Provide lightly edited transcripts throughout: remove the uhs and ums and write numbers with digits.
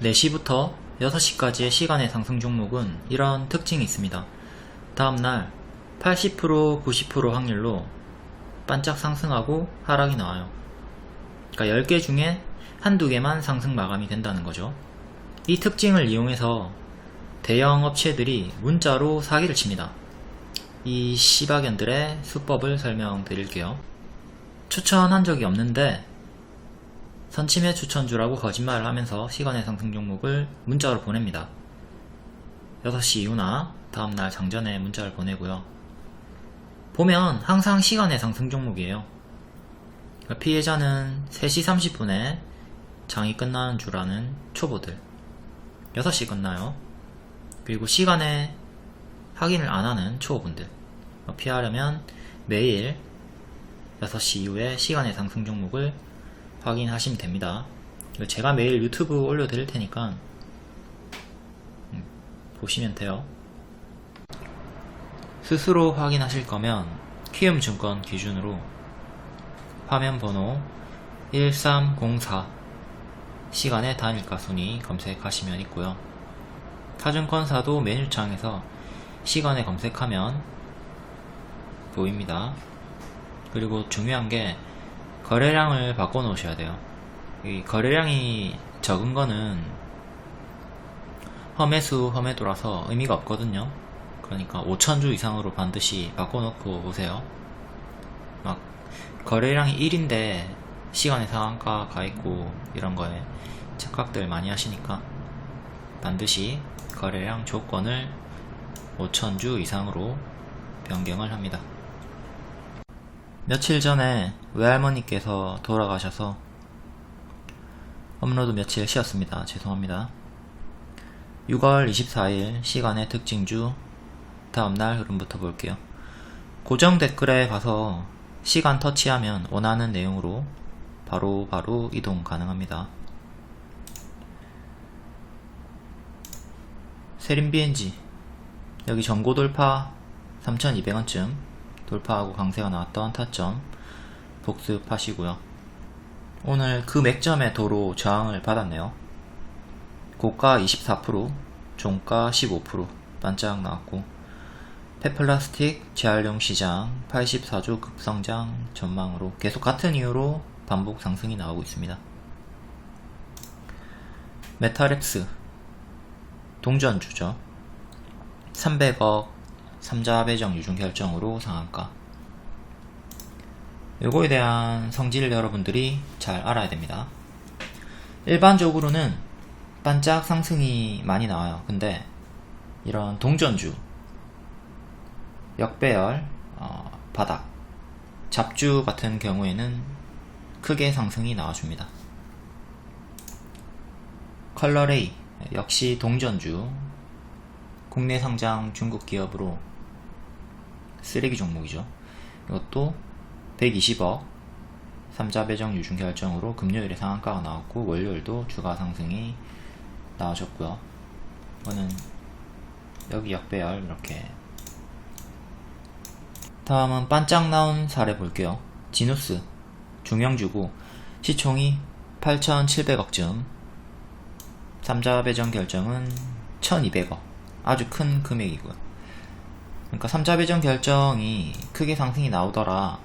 4시부터 6시까지의 시간의 상승 종목은 이런 특징이 있습니다. 다음날 80%, 90% 확률로 반짝 상승하고 하락이 나와요. 그러니까 10개 중에 한두 개만 상승 마감이 된다는 거죠. 이 특징을 이용해서 대형 업체들이 문자로 사기를 칩니다. 이 씨박연들의 수법을 설명드릴게요. 추천한 적이 없는데 선침해 추천주라고 거짓말을 하면서 시간의 상승 종목을 문자로 보냅니다. 6시 이후나 다음날 장전에 문자를 보내고요. 보면 항상 시간의 상승 종목이에요. 피해자는 3시 30분에 장이 끝나는 줄 아는 초보들, 6시 끝나요. 그리고 시간에 확인을 안 하는 초보분들. 피하려면 매일 6시 이후에 시간의 상승 종목을 확인하시면 됩니다. 제가 매일 유튜브 올려드릴 테니까 보시면 돼요. 스스로 확인하실 거면 키움증권 기준으로 화면 번호 1304 시간의 단일가 순위 검색하시면 있고요. 타증권사도 메뉴창에서 시간에 검색하면 보입니다. 그리고 중요한 게 거래량을 바꿔 놓으셔야 돼요. 이 거래량이 적은 거는 험해수 험해도라서 의미가 없거든요. 그러니까 5,000주 이상으로 반드시 바꿔 놓고 보세요. 막 거래량이 1인데 시간에 상한가 가있고 이런 거에 착각들 많이 하시니까 반드시 거래량 조건을 5,000주 이상으로 변경을 합니다. 며칠 전에 외할머니께서 돌아가셔서 업로드 며칠 쉬었습니다. 죄송합니다. 6월 24일 시간의 특징주 다음날 흐름부터 볼게요. 고정 댓글에 가서 시간 터치하면 원하는 내용으로 바로 이동 가능합니다. 세림BNG 여기 전고 돌파 3,200원쯤 돌파하고 강세가 나왔던 타점 복습하시고요. 오늘 그 맥점에 도로 저항을 받았네요. 고가 24%, 종가 15% 반짝 나왔고, 폐플라스틱 재활용 시장 84주 급성장 전망으로 계속 같은 이유로 반복 상승이 나오고 있습니다. 메탈엑스 동전주죠. 300억 3자 배정 유중 결정으로 상한가. 요거에 대한 성질 여러분들이 잘 알아야 됩니다. 일반적으로는 반짝 상승이 많이 나와요. 근데 이런 동전주, 역배열, 바닥, 잡주 같은 경우에는 크게 상승이 나와줍니다. 컬러레이 역시 동전주, 국내 상장 중국 기업으로 쓰레기 종목이죠. 이것도 120억 3자 배정 유중 결정으로 금요일에 상한가가 나왔고 월요일도 주가 상승이 나와줬고요. 이거는 여기 역배열 이렇게. 다음은 반짝 나온 사례 볼게요. 지누스 중형주고 시총이 8,700억쯤 3자 배정 결정은 1,200억 아주 큰 금액이고요. 그러니까 3자 배정 결정이 크게 상승이 나오더라.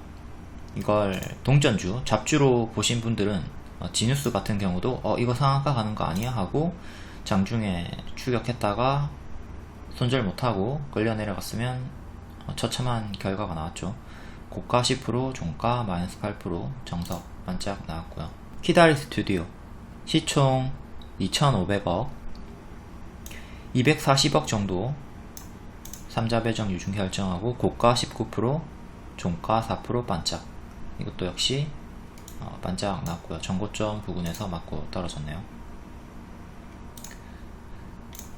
이걸 동전주, 잡주로 보신 분들은 지뉴스 같은 경우도 이거 상한가 가는 거 아니야? 하고 장중에 추격했다가 손절 못하고 끌려 내려갔으면 처참한 결과가 나왔죠. 고가 10%, 종가 마이너스 8% 정석 반짝 나왔고요. 키다리 스튜디오 시총 2,500억 240억 정도 3자 배정 유중 결정하고 고가 19%, 종가 4% 반짝. 이것도 역시 반짝 나왔고요. 전고점 부근에서 맞고 떨어졌네요.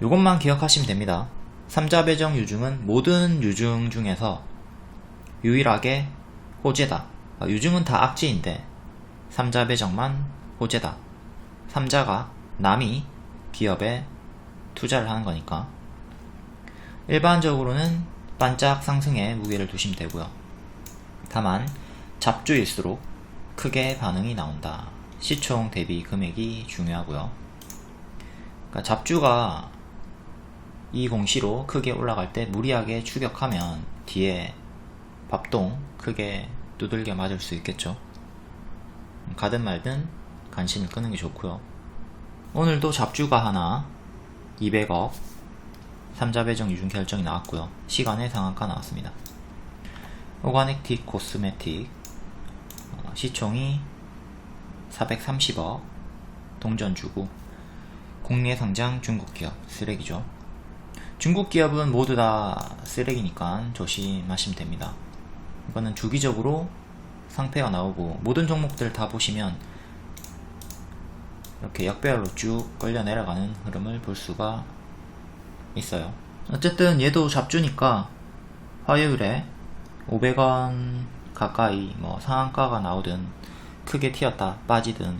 요것만 기억하시면 됩니다. 3자 배정 유중은 모든 유중 중에서 유일하게 호재다. 유중은 다 악재인데 3자 배정만 호재다. 3자가 남이 기업에 투자를 하는 거니까. 일반적으로는 반짝 상승에 무게를 두시면 되고요. 다만 잡주일수록 크게 반응이 나온다. 시총 대비 금액이 중요하고요. 그러니까 잡주가 이 공시로 크게 올라갈 때 무리하게 추격하면 뒤에 밥동 크게 두들겨 맞을 수 있겠죠. 가든 말든 관심을 끄는 게 좋고요. 오늘도 잡주가 하나 200억 3자 배정 유중 결정이 나왔고요. 시간에 상한가 나왔습니다. 오가닉틱 코스메틱 시총이 430억 동전 주고 국내 상장 중국 기업 쓰레기죠. 중국 기업은 모두 다 쓰레기니까 조심하시면 됩니다. 이거는 주기적으로 상패가 나오고 모든 종목들 다 보시면 이렇게 역배열로 쭉 끌려 내려가는 흐름을 볼 수가 있어요. 어쨌든 얘도 잡주니까 화요일에 500원 가까이 뭐 상한가가 나오든 크게 튀었다 빠지든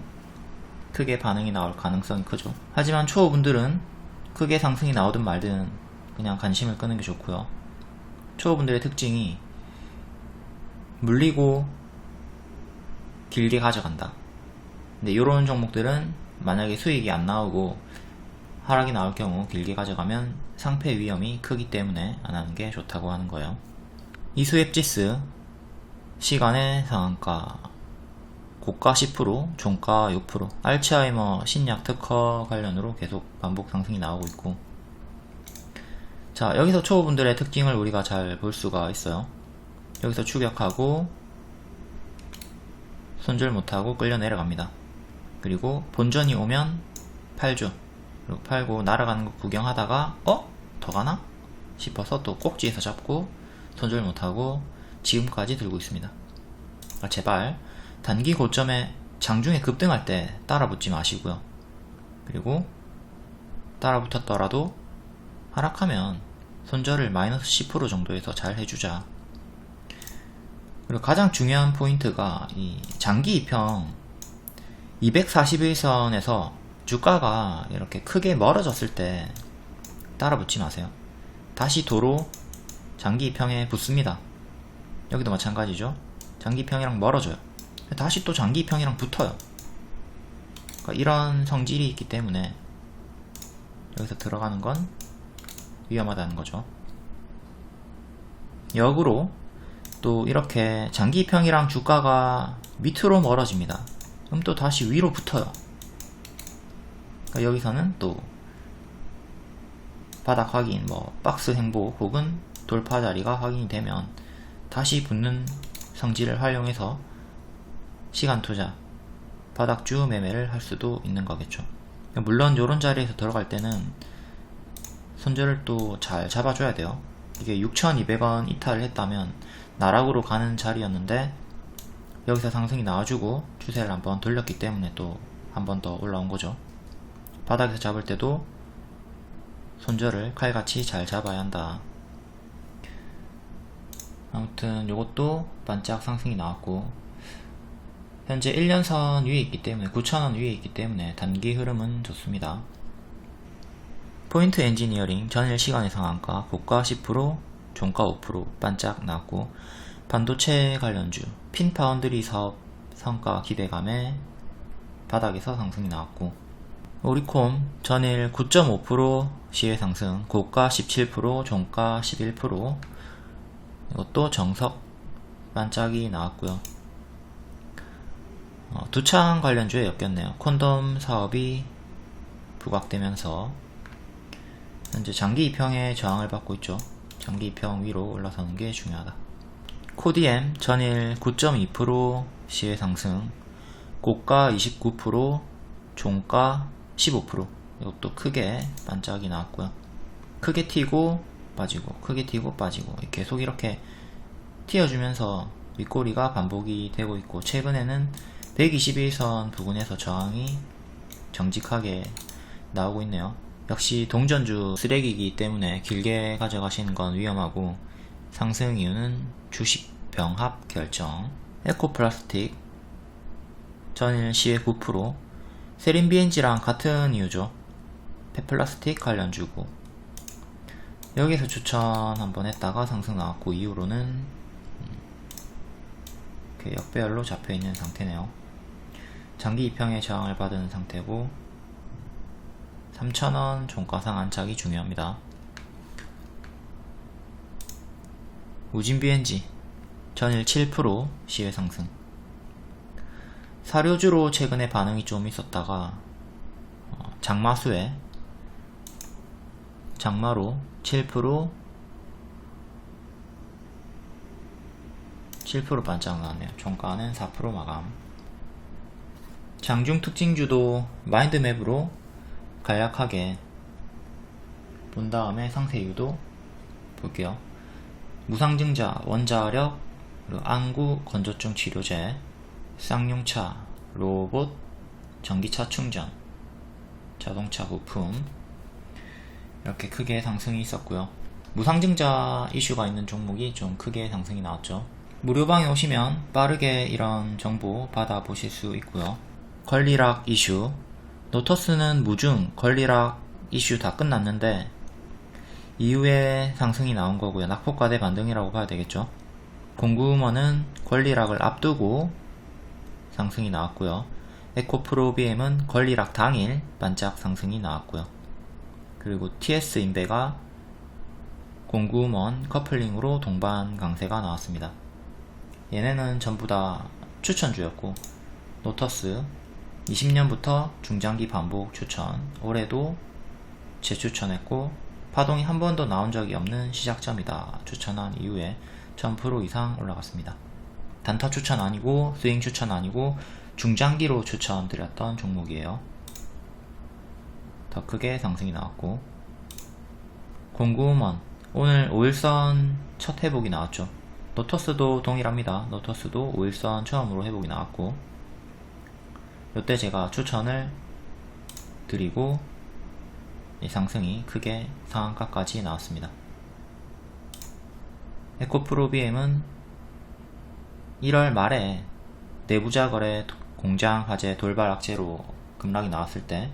크게 반응이 나올 가능성이 크죠. 하지만 초보분들은 크게 상승이 나오든 말든 그냥 관심을 끄는 게 좋고요. 초보분들의 특징이 물리고 길게 가져간다. 근데 이런 종목들은 만약에 수익이 안 나오고 하락이 나올 경우 길게 가져가면 상패 위험이 크기 때문에 안 하는 게 좋다고 하는 거예요. 이수앱지스 시간의 상한가 고가 10%, 종가 6%, 알츠하이머 신약 특허 관련으로 계속 반복 상승이 나오고 있고, 자 여기서 초보분들의 특징을 우리가 잘 볼 수가 있어요. 여기서 추격하고 손절 못하고 끌려 내려갑니다. 그리고 본전이 오면 팔죠. 그리고 팔고 날아가는 거 구경하다가 더 가나? 싶어서 또 꼭지에서 잡고 손절 못하고 지금까지 들고 있습니다. 그러니까 제발 단기 고점에 장중에 급등할 때 따라붙지 마시고요. 그리고 따라붙었더라도 하락하면 손절을 마이너스 10% 정도에서 잘 해주자. 그리고 가장 중요한 포인트가 이 장기 입형 241선에서 주가가 이렇게 크게 멀어졌을 때 따라붙지 마세요. 다시 도로 장기 입형에 붙습니다. 여기도 마찬가지죠. 장기 입형이랑 멀어져요. 다시 또 장기 입형이랑 붙어요. 그러니까 이런 성질이 있기 때문에 여기서 들어가는 건 위험하다는 거죠. 역으로 또 이렇게 장기 입형이랑 주가가 밑으로 멀어집니다. 그럼 또 다시 위로 붙어요. 그러니까 여기서는 또 바닥 확인, 뭐 박스 행보 혹은 돌파 자리가 확인이 되면 다시 붙는 성질을 활용해서 시간 투자, 바닥주 매매를 할 수도 있는 거겠죠. 물론 이런 자리에서 들어갈 때는 손절을 또 잘 잡아줘야 돼요. 이게 6,200원 이탈을 했다면 나락으로 가는 자리였는데 여기서 상승이 나와주고 추세를 한번 돌렸기 때문에 또 한 번 더 올라온 거죠. 바닥에서 잡을 때도 손절을 칼같이 잘 잡아야 한다. 아무튼 요것도 반짝 상승이 나왔고 현재 1년선 위에 있기 때문에 9,000원 위에 있기 때문에 단기 흐름은 좋습니다. 포인트 엔지니어링 전일 시간의 상한가 고가 10%, 종가 5% 반짝 나왔고, 반도체 관련주 핀파운드리 사업 성과 기대감에 바닥에서 상승이 나왔고, 오리콤 전일 9.5% 시의 상승, 고가 17%, 종가 11%, 이것도 정석 반짝이 나왔고요. 두창 관련주에 엮였네요. 콘돔 사업이 부각되면서 현재 장기 입형에 저항을 받고 있죠. 장기 입형 위로 올라서는 게 중요하다. 코디엠 전일 9.2% 시의 상승, 고가 29%, 종가 15%, 이것도 크게 반짝이 나왔고요. 크게 튀고 빠지고 크게 튀고 빠지고 계속 이렇게 튀어주면서 윗꼬리가 반복이 되고 있고, 최근에는 121선 부근에서 저항이 정직하게 나오고 있네요. 역시 동전주 쓰레기이기 때문에 길게 가져가시는 건 위험하고, 상승 이유는 주식 병합 결정. 에코플라스틱 전일 시의 9%, 세린비엔지랑 같은 이유죠. 폐플라스틱 관련주고, 여기서 추천 한번 했다가 상승 나왔고 이후로는 이렇게 역배열로 잡혀있는 상태네요. 장기 입형에 저항을 받은 상태고 3,000원 종가상 안착이 중요합니다. 우진BNG 전일 7% 시외 상승. 사료주로 최근에 반응이 좀 있었다가 장마수에 장마로 7% 반짝 나왔네요. 종가는 4% 마감. 장중 특징주도 마인드맵으로 간략하게 본 다음에 상세 이유도 볼게요. 무상증자, 원자력, 그리고 안구 건조증 치료제, 쌍용차, 로봇, 전기차 충전, 자동차 부품, 이렇게 크게 상승이 있었고요. 무상증자 이슈가 있는 종목이 좀 크게 상승이 나왔죠. 무료방에 오시면 빠르게 이런 정보 받아보실 수 있고요. 권리락 이슈, 노터스는 무중 권리락 이슈 다 끝났는데 이후에 상승이 나온 거고요. 낙폭과대 반등이라고 봐야 되겠죠. 공구음원은 권리락을 앞두고 상승이 나왔고요. 에코프로비엠은 권리락 당일 반짝 상승이 나왔고요. 그리고 TS인베가 공구음원 커플링으로 동반 강세가 나왔습니다. 얘네는 전부 다 추천주였고, 노터스 20년부터 중장기 반복 추천, 올해도 재추천했고 파동이 한 번도 나온 적이 없는 시작점이다 추천한 이후에 1000% 이상 올라갔습니다. 단타 추천 아니고 스윙 추천 아니고 중장기로 추천드렸던 종목이에요. 더 크게 상승이 나왔고, 공구음원 오늘 5일선 첫 회복이 나왔죠. 노터스도 동일합니다. 노터스도 5일선 처음으로 회복이 나왔고, 이때 제가 추천을 드리고 이 상승이 크게 상한가까지 나왔습니다. 에코프로비엠은 1월 말에 내부자 거래 공장 화재 돌발 악재로 급락이 나왔을 때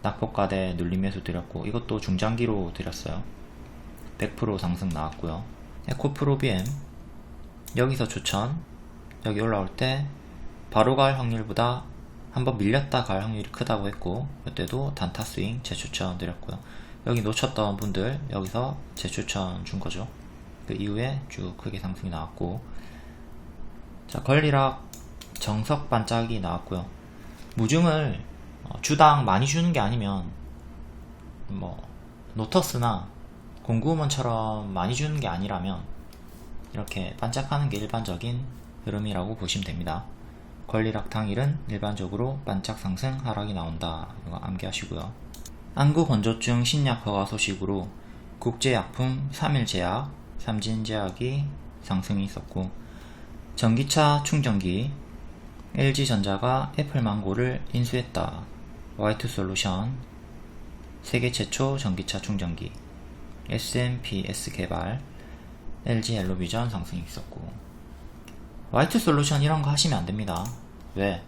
낙폭과대 눌림 매수 드렸고, 이것도 중장기로 드렸어요. 100% 상승 나왔고요. 에코프로비엠 여기서 추천, 여기 올라올 때 바로 갈 확률보다 한번 밀렸다 갈 확률이 크다고 했고, 이때도 단타 스윙 재추천 드렸고요. 여기 놓쳤던 분들 여기서 재추천 준 거죠. 그 이후에 쭉 크게 상승이 나왔고, 자, 권리락 정석 반짝이 나왔고요. 무중을 주당 많이 주는 게 아니면 노터스나 공구음원처럼 많이 주는 게 아니라면 이렇게 반짝하는 게 일반적인 흐름이라고 보시면 됩니다. 권리락 당일은 일반적으로 반짝 상승 하락이 나온다, 이거 암기하시고요. 안구 건조증 신약 허가 소식으로 국제약품 3일 제약, 삼진제약이 상승이 있었고, 전기차 충전기 LG전자가 애플망고를 인수했다. 화이트솔루션 세계 최초 전기차 충전기, SMPS 개발, LG엘로비전 상승이 있었고, 화이트솔루션 이런거 하시면 안됩니다. 왜?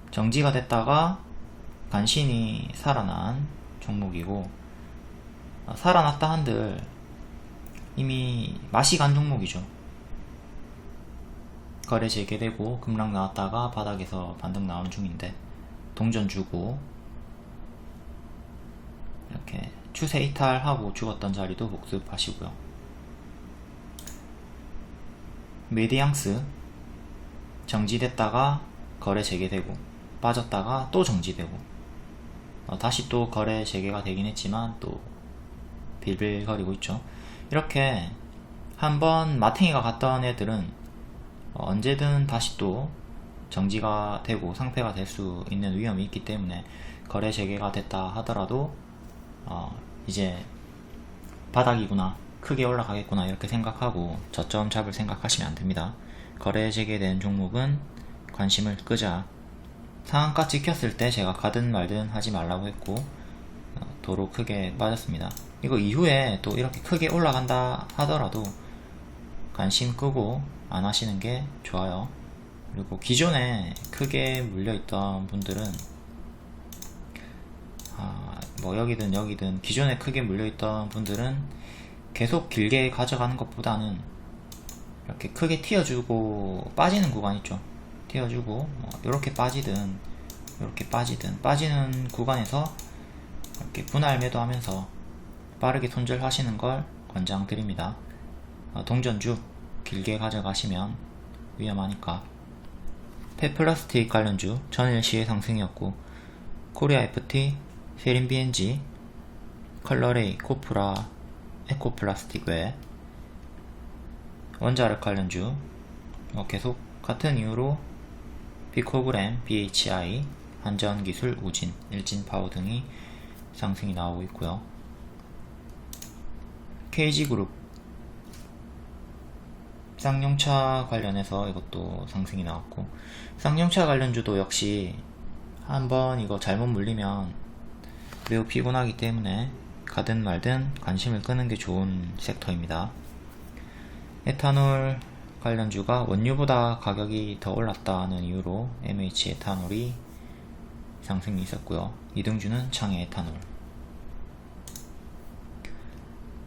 정지가 됐다가 간신히 살아난 종목이고, 살아났다 한들 이미 맛이 간 종목이죠. 거래 재개되고 급락 나왔다가 바닥에서 반등 나온 중인데, 동전 주고 이렇게 추세 이탈하고 죽었던 자리도 복습하시고요. 메디앙스 정지됐다가 거래 재개되고 빠졌다가 또 정지되고 다시 또 거래 재개가 되긴 했지만 또 빌빌거리고 있죠. 이렇게 한번 마탱이가 갔던 애들은 언제든 다시 또 정지가 되고 상폐가 될 수 있는 위험이 있기 때문에 거래 재개가 됐다 하더라도 이제 바닥이구나, 크게 올라가겠구나 이렇게 생각하고 저점 잡을 생각하시면 안됩니다. 거래 재개된 종목은 관심을 끄자. 상한가 찍혔을 때 제가 가든 말든 하지 말라고 했고, 도로 크게 빠졌습니다. 이거 이후에 또 이렇게 크게 올라간다 하더라도 관심 끄고 안 하시는 게 좋아요. 그리고 기존에 크게 물려있던 분들은 여기든 기존에 크게 물려있던 분들은 계속 길게 가져가는 것보다는 이렇게 크게 튀어주고 빠지는 구간 있죠. 튀어주고 이렇게 빠지든 이렇게 빠지는 구간에서 이렇게 분할 매도하면서 빠르게 손절하시는 걸 권장드립니다. 동전주 길게 가져가시면 위험하니까. 펫플라스틱 관련주 전일 시의 상승이었고, 코리아 FT, 세린 BNG, 컬러레이, 코프라, 에코플라스틱 외 원자력 관련주 계속 같은 이유로 비코그램, BHI, 한전기술, 우진, 일진파워 등이 상승이 나오고 있고요. KG그룹 쌍용차 관련해서 이것도 상승이 나왔고, 쌍용차 관련주도 역시 한번 이거 잘못 물리면 매우 피곤하기 때문에 가든 말든 관심을 끄는 게 좋은 섹터입니다. 에탄올 관련주가 원유보다 가격이 더 올랐다는 이유로 MH 에탄올이 상승이 있었고요. 이등주는 창해 에탄올.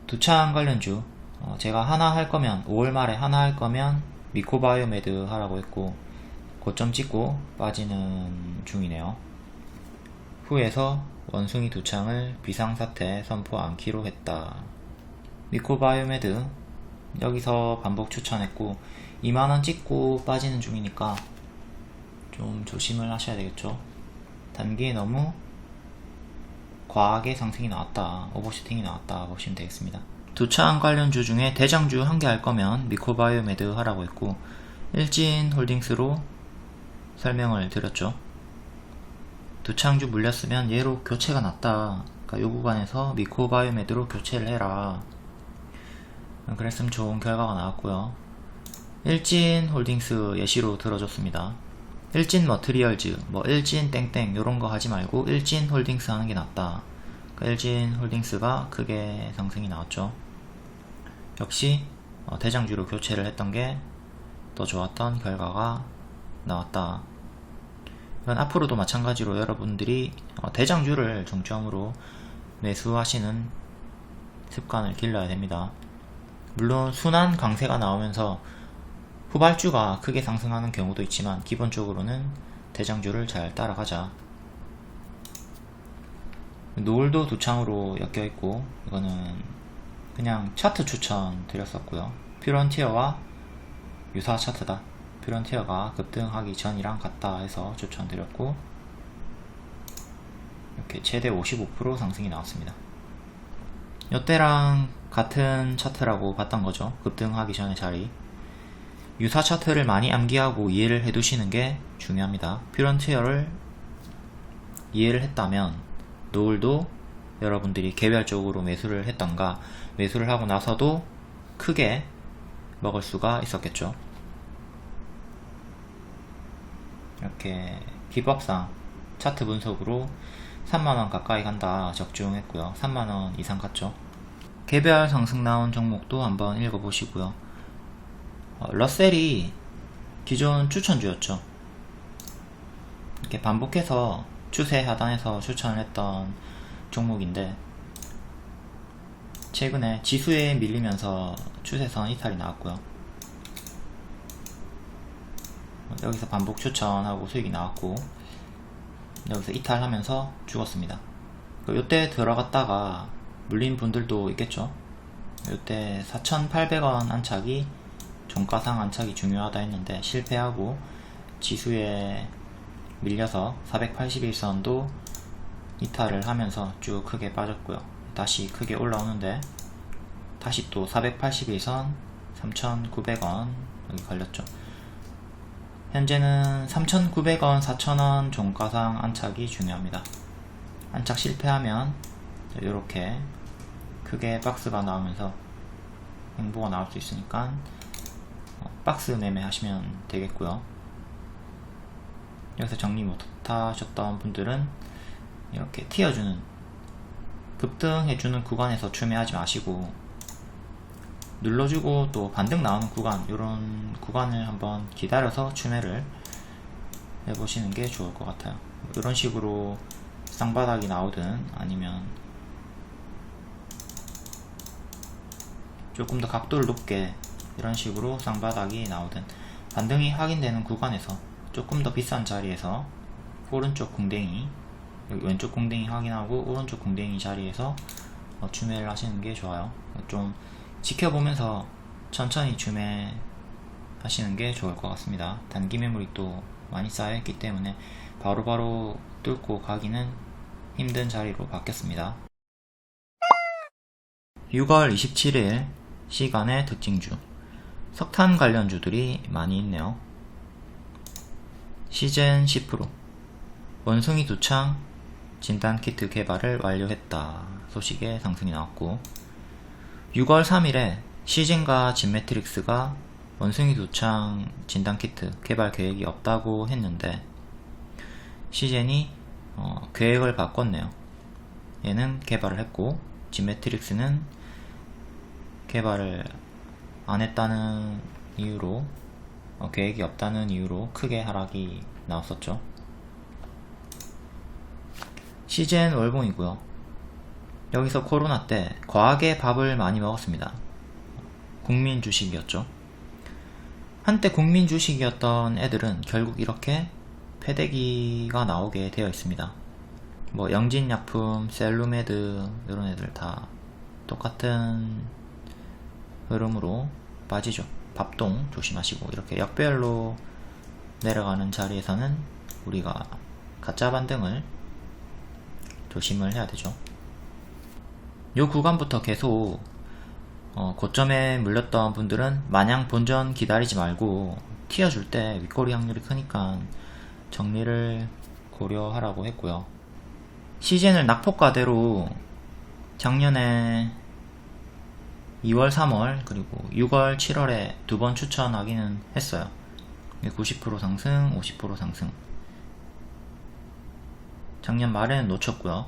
두창 관련주 제가 하나 할 거면 5월 말에 하나 할 거면 미코바이오메드 하라고 했고, 고점 찍고 빠지는 중이네요. 후에서 원숭이 두창을 비상사태 선포 않기로 했다. 미코바이오메드 여기서 반복 추천했고 2만원 찍고 빠지는 중이니까 좀 조심을 하셔야 되겠죠. 단기에 너무 과하게 상승이 나왔다, 오버슈팅이 나왔다 보시면 되겠습니다. 두창 관련주 중에 대장주 한 개 할 거면 미코바이오메드 하라고 했고, 일진홀딩스로 설명을 드렸죠. 두창주 물렸으면 얘로 교체가 났다, 그러니까 요 구간에서 미코바이오메드로 교체를 해라, 그랬으면 좋은 결과가 나왔고요. 일진홀딩스 예시로 들어줬습니다. 일진머트리얼즈, 일진 땡땡 요런거 하지 말고 일진홀딩스 하는 게 낫다. 일진홀딩스가 크게 상승이 나왔죠. 역시 대장주로 교체를 했던 게 더 좋았던 결과가 나왔다. 이건 앞으로도 마찬가지로 여러분들이 대장주를 중점으로 매수하시는 습관을 길러야 됩니다. 물론 순환 강세가 나오면서 후발주가 크게 상승하는 경우도 있지만 기본적으로는 대장주를 잘 따라가자. 노을도 두창으로 엮여있고, 이거는 그냥 차트 추천 드렸었고요. 퓨런티어와 유사 차트다. 퓨런티어가 급등하기 전이랑 같다 해서 추천드렸고, 이렇게 최대 55% 상승이 나왔습니다. 이때랑 같은 차트라고 봤던 거죠. 급등하기 전의 자리. 유사 차트를 많이 암기하고 이해를 해두시는 게 중요합니다. 퓨런티어를 이해를 했다면 노을도 여러분들이 개별적으로 매수를 했던가 매수를 하고 나서도 크게 먹을 수가 있었겠죠. 이렇게 기법상 차트 분석으로 3만원 가까이 간다 적중했고요. 3만원 이상 갔죠. 개별 상승 나온 종목도 한번 읽어보시고요. 러셀이 기존 추천주였죠. 이렇게 반복해서 추세 하단에서 추천을 했던 종목인데, 최근에 지수에 밀리면서 추세선 이탈이 나왔고요. 여기서 반복 추천하고 수익이 나왔고, 여기서 이탈하면서 죽었습니다. 요때 들어갔다가 물린 분들도 있겠죠. 요때 4,800원 안착이 종가상 안착이 중요하다 했는데 실패하고 지수에 밀려서 481선도 이탈을 하면서 쭉 크게 빠졌고요. 다시 크게 올라오는데 다시 또 481선 3,900원 여기 걸렸죠. 현재는 3,900원, 4,000원 종가상 안착이 중요합니다. 안착 실패하면 이렇게 크게 박스가 나오면서 행보가 나올 수 있으니까 박스 매매 하시면 되겠고요. 여기서 정리 못하셨던 분들은 이렇게 튀어주는, 급등해주는 구간에서 추매하지 마시고 눌러주고 또 반등 나오는 구간, 이런 구간을 한번 기다려서 추매를 해보시는 게 좋을 것 같아요. 이런 식으로 쌍바닥이 나오든 아니면 조금 더 각도를 높게 이런 식으로 쌍바닥이 나오든 반등이 확인되는 구간에서 조금 더 비싼 자리에서 오른쪽 궁뎅이 여기 왼쪽 공댕이 확인하고 오른쪽 공댕이 자리에서 주매를 하시는 게 좋아요. 좀 지켜보면서 천천히 주매 하시는 게 좋을 것 같습니다. 단기 매물이 또 많이 쌓여있기 때문에 바로바로 뚫고 가기는 힘든 자리로 바뀌었습니다. 6월 27일 시간의 특징주, 석탄 관련주들이 많이 있네요. 시젠 10%, 원숭이 두창 진단키트 개발을 완료했다 소식에 상승이 나왔고, 6월 3일에 시젠과 진매트릭스가 원숭이 두창 진단키트 개발 계획이 없다고 했는데 시젠이 계획을 바꿨네요. 얘는 개발을 했고 진매트릭스는 개발을 안 했다는 이유로 계획이 없다는 이유로 크게 하락이 나왔었죠. 시젠 월봉이고요. 여기서 코로나 때 과하게 밥을 많이 먹었습니다. 국민 주식이었죠. 한때 국민 주식이었던 애들은 결국 이렇게 패대기가 나오게 되어 있습니다. 뭐 영진약품, 셀루메드 이런 애들 다 똑같은 흐름으로 빠지죠. 밥동 조심하시고, 이렇게 역배열로 내려가는 자리에서는 우리가 가짜 반등을 조심을 해야 되죠. 요 구간부터 계속 고점에 물렸던 분들은 마냥 본전 기다리지 말고 튀어줄 때 윗꼬리 확률이 크니까 정리를 고려하라고 했고요. 시젠을 낙폭과대로 작년에 2월, 3월 그리고 6월, 7월에 두 번 추천하기는 했어요. 90% 상승, 50% 상승. 작년 말에는 놓쳤고요.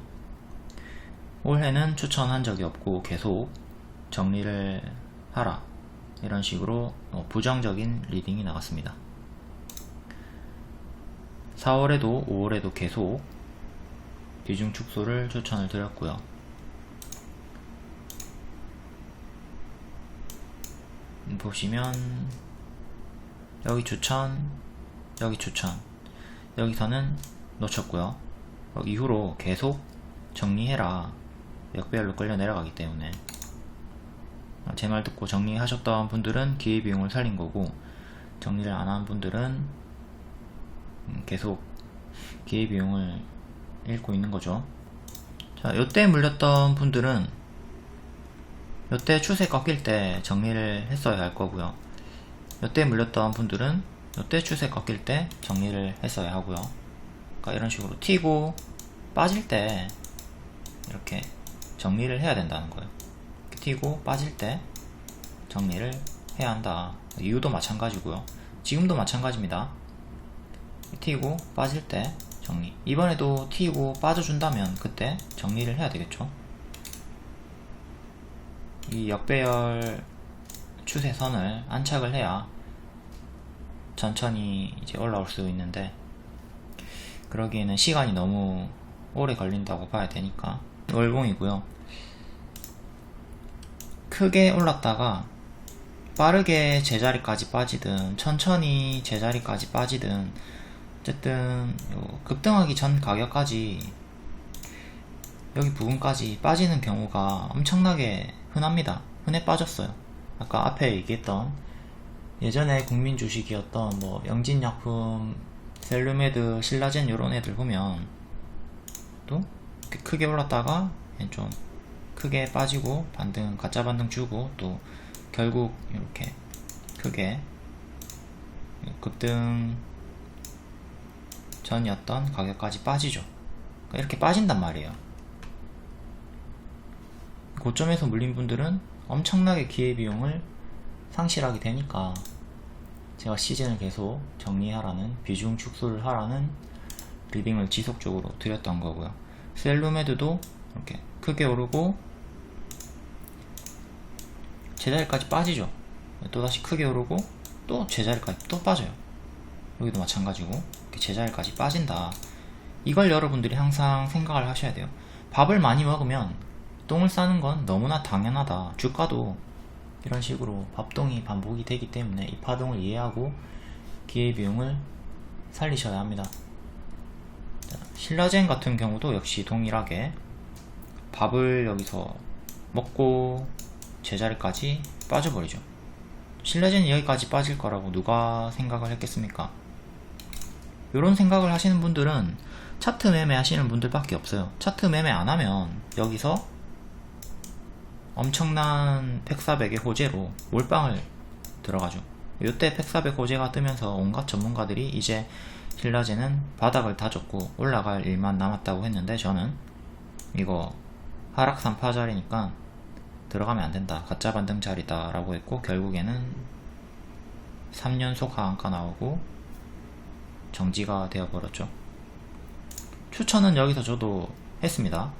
올해는 추천한 적이 없고 계속 정리를 하라, 이런 식으로 부정적인 리딩이 나왔습니다. 4월에도 5월에도 계속 비중 축소를 추천을 드렸고요. 보시면 여기 추천, 여기 추천, 여기서는 놓쳤고요. 이후로 계속 정리해라, 역배열로 끌려 내려가기 때문에 제 말 듣고 정리하셨던 분들은 기회비용을 살린 거고, 정리를 안 한 분들은 계속 기회비용을 잃고 있는 거죠. 자, 요때 물렸던 분들은 요때 추세 꺾일 때 정리를 했어야 할 거고요. 요때 물렸던 분들은 요때 추세 꺾일 때 정리를 했어야 하고요. 그러니까 이런 식으로 튀고 빠질 때 이렇게 정리를 해야 된다는 거예요. 튀고 빠질 때 정리를 해야 한다. 이유도 마찬가지고요. 지금도 마찬가지입니다. 튀고 빠질 때 정리. 이번에도 튀고 빠져준다면 그때 정리를 해야 되겠죠. 이 역배열 추세선을 안착을 해야 천천히 이제 올라올 수 있는데, 그러기에는 시간이 너무 오래 걸린다고 봐야 되니까 월봉이고요. 크게 올랐다가 빠르게 제자리까지 빠지든 천천히 제자리까지 빠지든 어쨌든 급등하기 전 가격까지 여기 부분까지 빠지는 경우가 엄청나게 흔합니다. 흔해 빠졌어요. 아까 앞에 얘기했던 예전에 국민 주식이었던 뭐 영진약품, 셀루메드, 신라젠 이런 애들 보면 또 크게 올랐다가 좀 크게 빠지고 반등, 가짜 반등 주고 또 결국 이렇게 크게 급등 전이었던 가격까지 빠지죠. 그러니까 이렇게 빠진단 말이에요. 고점에서 물린 분들은 엄청나게 기회비용을 상실하게 되니까 제가 시즌을 계속 정리하라는, 비중 축소를 하라는 리딩을 지속적으로 드렸던 거고요. 셀루메드도 이렇게 크게 오르고 제자리까지 빠지죠. 또다시 크게 오르고 또 제자리까지 또 빠져요. 여기도 마찬가지고 이렇게 제자리까지 빠진다. 이걸 여러분들이 항상 생각을 하셔야 돼요. 밥을 많이 먹으면 똥을 싸는 건 너무나 당연하다. 주가도 이런 식으로 밥똥이 반복이 되기 때문에 이 파동을 이해하고 기회비용을 살리셔야 합니다. 신라젠 같은 경우도 역시 동일하게 밥을 여기서 먹고 제자리까지 빠져버리죠. 신라젠이 여기까지 빠질 거라고 누가 생각을 했겠습니까? 이런 생각을 하시는 분들은 차트 매매 하시는 분들밖에 없어요. 차트 매매 안 하면 여기서 엄청난 팩400의 호재로 몰빵을 들어가죠. 이때 팩400 호재가 뜨면서 온갖 전문가들이 이제 신라젠은 바닥을 다졌고 올라갈 일만 남았다고 했는데, 저는 이거 하락산 파자리니까 들어가면 안된다, 가짜 반등 자리다 라고 했고, 결국에는 3연속 하한가 나오고 정지가 되어버렸죠. 추천은 여기서 저도 했습니다.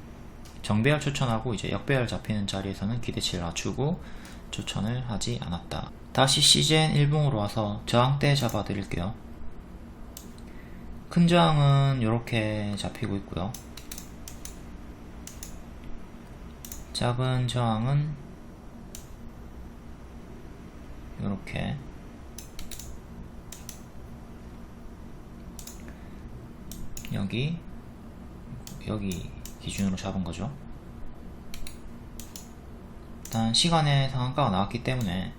정배열 추천하고 이제 역배열 잡히는 자리에서는 기대치를 낮추고 추천을 하지 않았다. 다시 CJN 1봉으로 와서 저항대 잡아 드릴게요. 큰 저항은 이렇게 잡히고 있고요. 작은 저항은 이렇게 여기 기준으로 잡은 거죠. 일단 시간에 상한가가 나왔기 때문에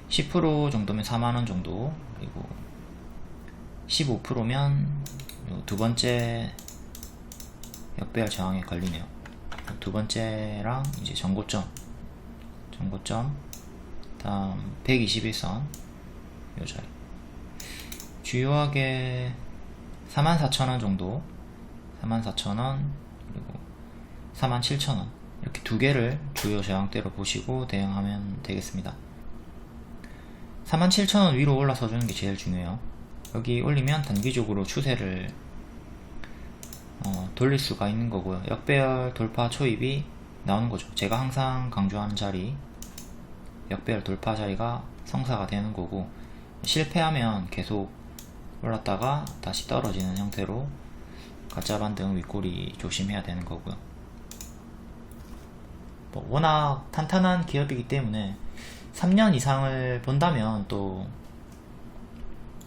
10% 정도면 4만원 정도, 그리고 15%면 두 번째 역배열 저항에 걸리네요. 두 번째랑 이제 전고점 다음 121선 요 자리, 주요하게 44,000원 정도, 44,000원 그리고 47,000원, 이렇게 두 개를 주요 저항대로 보시고 대응하면 되겠습니다. 47,000원 위로 올라서 주는 게 제일 중요해요. 여기 올리면 단기적으로 추세를 돌릴 수가 있는 거고요. 역배열 돌파 초입이 나오는 거죠. 제가 항상 강조하는 자리, 역배열 돌파 자리가 성사가 되는 거고, 실패하면 계속 올랐다가 다시 떨어지는 형태로 가짜 반등 윗꼬리 조심해야 되는 거고요. 워낙 탄탄한 기업이기 때문에 3년 이상을 본다면 또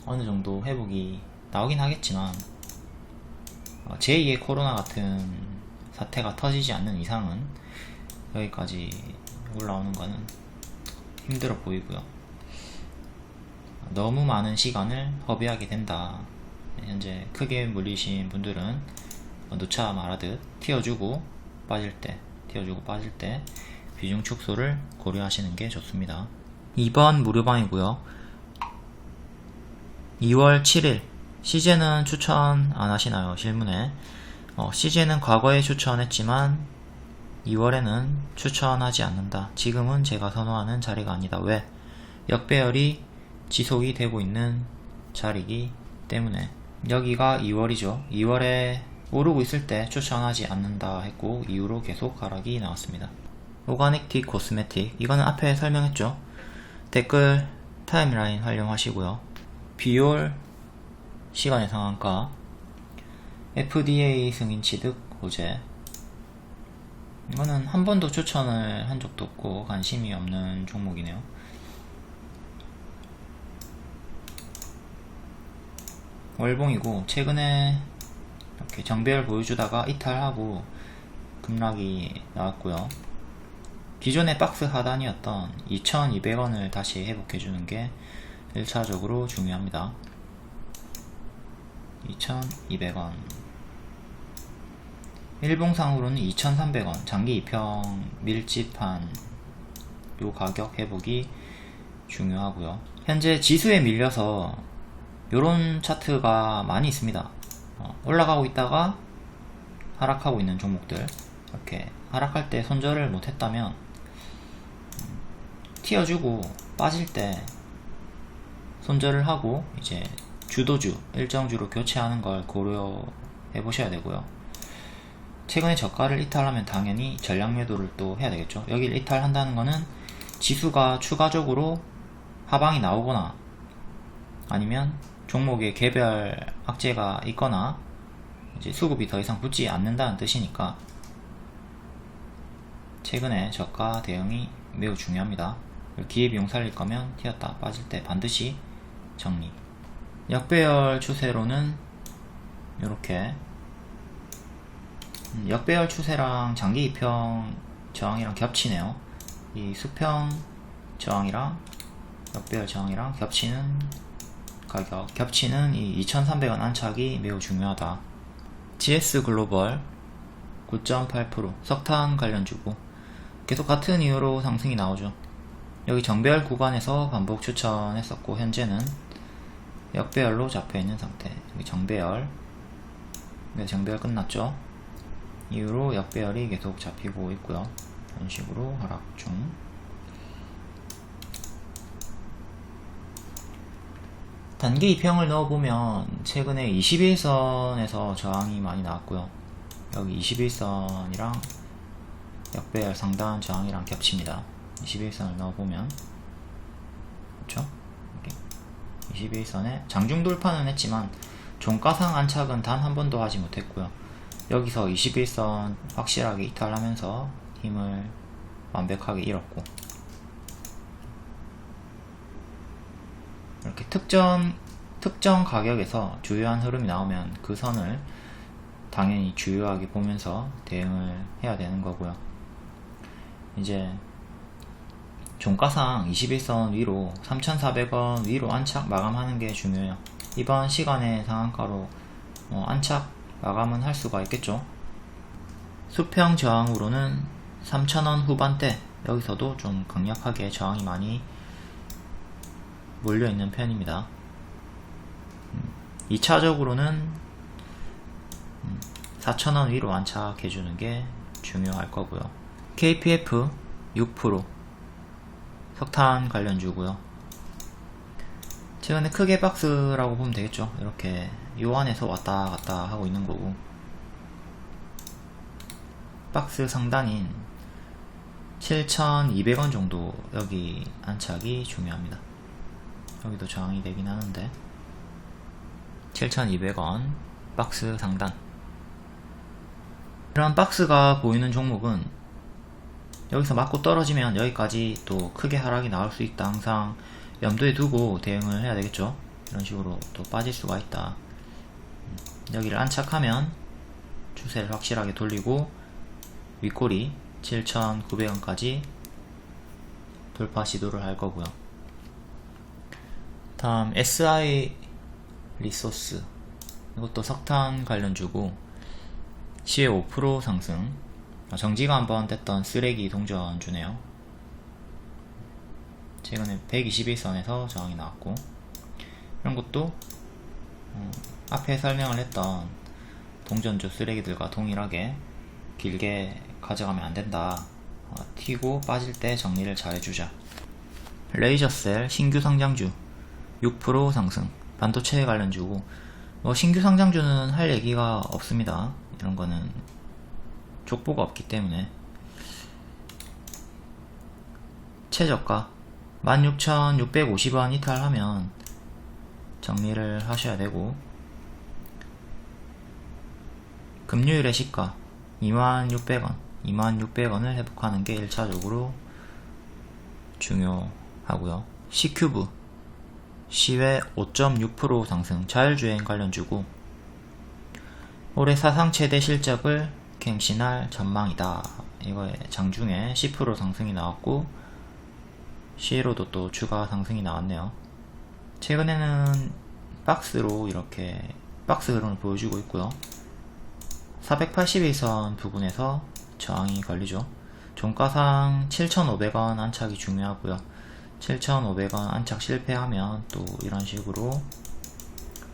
어느 정도 회복이 나오긴 하겠지만, 제2의 코로나 같은 사태가 터지지 않는 이상은 여기까지 올라오는 거는 힘들어 보이고요. 너무 많은 시간을 허비하게 된다. 현재 크게 물리신 분들은 누차 말하듯 튀어주고 빠질 때 비중 축소를 고려하시는 게 좋습니다. 2번 무료방이고요. 2월 7일 CJ는 추천 안 하시나요? 실문에 CJ는 과거에 추천했지만 2월에는 추천하지 않는다. 지금은 제가 선호하는 자리가 아니다. 왜? 역배열이 지속이 되고 있는 자리이기 때문에. 여기가 2월이죠. 2월에 오르고 있을 때 추천하지 않는다 했고, 이후로 계속 하락이 나왔습니다. 오가닉틱 코스메틱, 이거는 앞에 설명했죠. 댓글 타임라인 활용하시고요. 비올 시간의 상한가, FDA 승인 취득 호재, 이거는 한 번도 추천을 한 적도 없고 관심이 없는 종목이네요. 월봉이고, 최근에 이렇게 정배열 보여주다가 이탈하고 급락이 나왔고요. 기존의 박스 하단이었던 2,200원을 다시 회복해주는 게 1차적으로 중요합니다. 2,200원, 일봉상으로는 2,300원, 장기 2평 밀집한 요 가격 회복이 중요하고요. 현재 지수에 밀려서 요런 차트가 많이 있습니다. 올라가고 있다가 하락하고 있는 종목들, 이렇게 하락할 때 손절을 못했다면 튀어주고 빠질 때 손절을 하고 이제 주도주, 일정주로 교체하는 걸 고려해 보셔야 되고요. 최근에 저가를 이탈하면 당연히 전략 매도를 또 해야 되겠죠. 여기를 이탈한다는 거는 지수가 추가적으로 하방이 나오거나 아니면 종목의 개별 악재가 있거나 이제 수급이 더 이상 붙지 않는다는 뜻이니까 최근에 저가 대응이 매우 중요합니다. 기회비용 살릴 거면 튀었다 빠질 때 반드시 정리. 역배열 추세로는 요렇게 역배열 추세랑 장기 이평 저항이랑 겹치네요. 이 수평 저항이랑 역배열 저항이랑 겹치는 가격, 겹치는 이 2300원 안착이 매우 중요하다. GS 글로벌 9.8% 석탄 관련주고 계속 같은 이유로 상승이 나오죠. 여기 정배열 구간에서 반복 추천했었고 현재는 역배열로 잡혀있는 상태. 여기 정배열, 네, 정배열 끝났죠. 이후로 역배열이 계속 잡히고 있고요. 이런 식으로 하락 중. 단기 이평을 넣어보면 최근에 21선에서 저항이 많이 나왔고요. 여기 21선이랑 역배열 상단 저항이랑 겹칩니다. 21선을 넣어보면 그렇죠? 21선에 장중 돌파는 했지만 종가상 안착은 단 한 번도 하지 못했고요. 여기서 21선 확실하게 이탈하면서 힘을 완벽하게 잃었고, 이렇게 특정 가격에서 주요한 흐름이 나오면 그 선을 당연히 주요하게 보면서 대응을 해야 되는 거고요. 이제 종가상 21선 위로 3,400원 위로 안착 마감하는 게 중요해요. 이번 시간에 상한가로 안착 마감은 할 수가 있겠죠. 수평 저항으로는 3,000원 후반대, 여기서도 좀 강력하게 저항이 많이 몰려있는 편입니다. 2차적으로는 4,000원 위로 안착해주는 게 중요할 거고요. KPF 6% 석탄 관련주고요. 최근에 크게 박스라고 보면 되겠죠. 이렇게 요 안에서 왔다 갔다 하고 있는 거고, 박스 상단인 7,200원 정도 여기 안착이 중요합니다. 여기도 저항이 되긴 하는데 7,200원 박스 상단. 이런 박스가 보이는 종목은 여기서 맞고 떨어지면 여기까지 또 크게 하락이 나올 수 있다 항상 염두에 두고 대응을 해야 되겠죠. 이런 식으로 또 빠질 수가 있다. 여기를 안착하면 추세를 확실하게 돌리고 윗꼬리 7,900원까지 돌파 시도를 할 거고요. 다음 SI 리소스, 이것도 석탄 관련주고 시외 5% 상승. 정지가 한번 됐던 쓰레기 동전주네요. 최근에 121선에서 저항이 나왔고, 이런 것도 앞에 설명을 했던 동전주 쓰레기들과 동일하게 길게 가져가면 안된다. 튀고 빠질 때 정리를 잘 해주자. 레이저셀 신규 상장주 6% 상승. 반도체 관련주고 신규 상장주는 할 얘기가 없습니다. 이런 거는 족보가 없기 때문에. 최저가 16,650원 이탈하면 정리를 하셔야 되고, 금요일의 시가 26,000원 26,000원을 회복하는 게 1차적으로 중요하고요. C큐브 시외 5.6% 상승. 자율주행 관련주고 올해 사상 최대 실적을 갱신할 전망이다. 이거에 장중에 10% 상승이 나왔고 시에로도 또 추가 상승이 나왔네요. 최근에는 박스로 이렇게 박스 흐름을 보여주고 있고요. 481선 부근에서 저항이 걸리죠. 종가상 7,500원 안착이 중요하고요. 7,500원 안착 실패하면 또 이런 식으로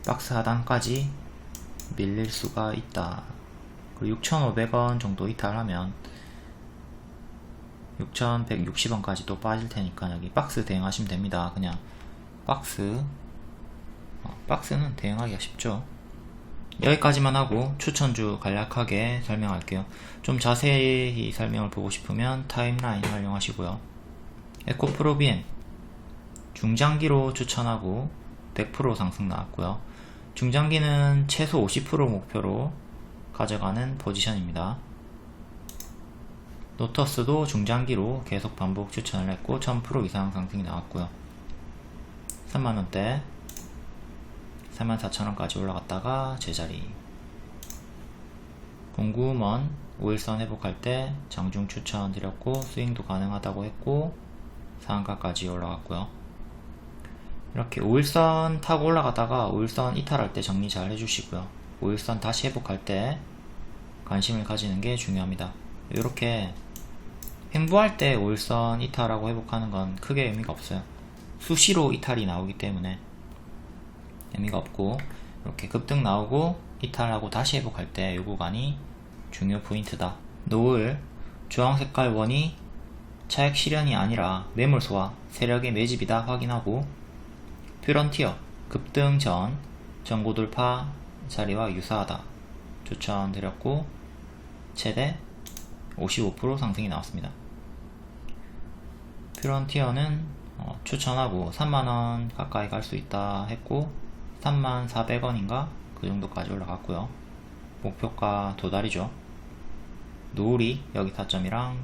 박스 하단까지 밀릴 수가 있다. 그리고 6,500원 정도 이탈하면 6,160원까지 또 빠질 테니까 여기 박스 대응하시면 됩니다. 그냥 박스는 대응하기가 쉽죠. 여기까지만 하고 추천주 간략하게 설명할게요. 좀 자세히 설명을 보고 싶으면 타임라인 활용하시고요. 에코프로비엔 중장기로 추천하고 100% 상승 나왔고요. 중장기는 최소 50% 목표로 가져가는 포지션입니다. 노터스도 중장기로 계속 반복 추천을 했고 1000% 이상 상승이 나왔고요. 3만원대 34,000원까지 올라갔다가 제자리. 공구먼 5일선 회복할 때 장중 추천드렸고 스윙도 가능하다고 했고 상한가까지 올라갔고요. 이렇게 5일선 타고 올라가다가 5일선 이탈할 때 정리 잘 해주시고요. 5일선 다시 회복할 때 관심을 가지는 게 중요합니다. 이렇게 횡보할 때 5일선 이탈하고 회복하는 건 크게 의미가 없어요. 수시로 이탈이 나오기 때문에 의미가 없고, 이렇게 급등 나오고 이탈하고 다시 회복할 때 이 구간이 중요 포인트다. 노을 주황색깔 원이 차익 실현이 아니라 매물소와 세력의 매집이다 확인하고, 퓨런티어 급등 전 전고 돌파 자리와 유사하다 추천드렸고 최대 55% 상승이 나왔습니다. 퓨런티어는 추천하고 3만원 가까이 갈 수 있다 했고 3400원인가 그 정도까지 올라갔고요. 목표가 도달이죠. 노을이 여기 타점이랑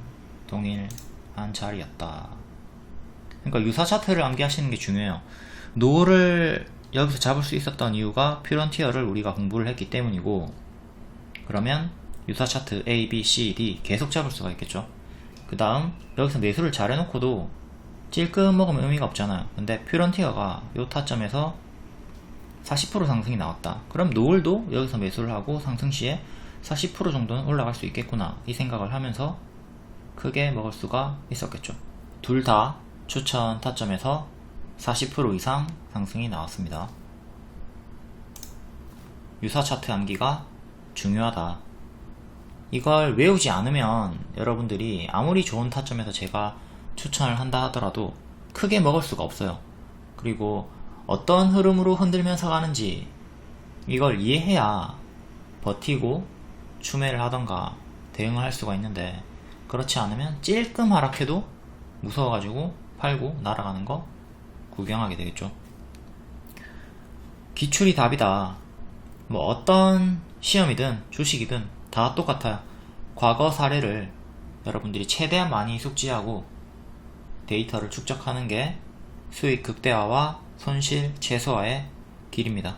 동일한 자리였다. 그러니까 유사 차트를 암기하시는 게 중요해요. 노을을 여기서 잡을 수 있었던 이유가 퓨런티어를 우리가 공부를 했기 때문이고, 그러면 유사 차트 A, B, C, D 계속 잡을 수가 있겠죠. 그 다음 여기서 매수를 잘 해놓고도 찔끔 먹으면 의미가 없잖아요. 근데 퓨런티어가 이 타점에서 40% 상승이 나왔다. 그럼 노을도 여기서 매수를 하고 상승 시에 40% 정도는 올라갈 수 있겠구나 이 생각을 하면서 크게 먹을 수가 있었겠죠. 둘 다 추천 타점에서 40% 이상 상승이 나왔습니다. 유사 차트 암기가 중요하다. 이걸 외우지 않으면 여러분들이 아무리 좋은 타점에서 제가 추천을 한다 하더라도 크게 먹을 수가 없어요. 그리고 어떤 흐름으로 흔들면서 가는지 이걸 이해해야 버티고 추매를 하던가 대응을 할 수가 있는데, 그렇지 않으면 찔끔 하락해도 무서워가지고 팔고 날아가는 거 구경하게 되겠죠. 기출이 답이다. 뭐 어떤 시험이든 주식이든 다 똑같아요. 과거 사례를 여러분들이 최대한 많이 숙지하고 데이터를 축적하는 게 수익 극대화와 손실 최소화의 길입니다.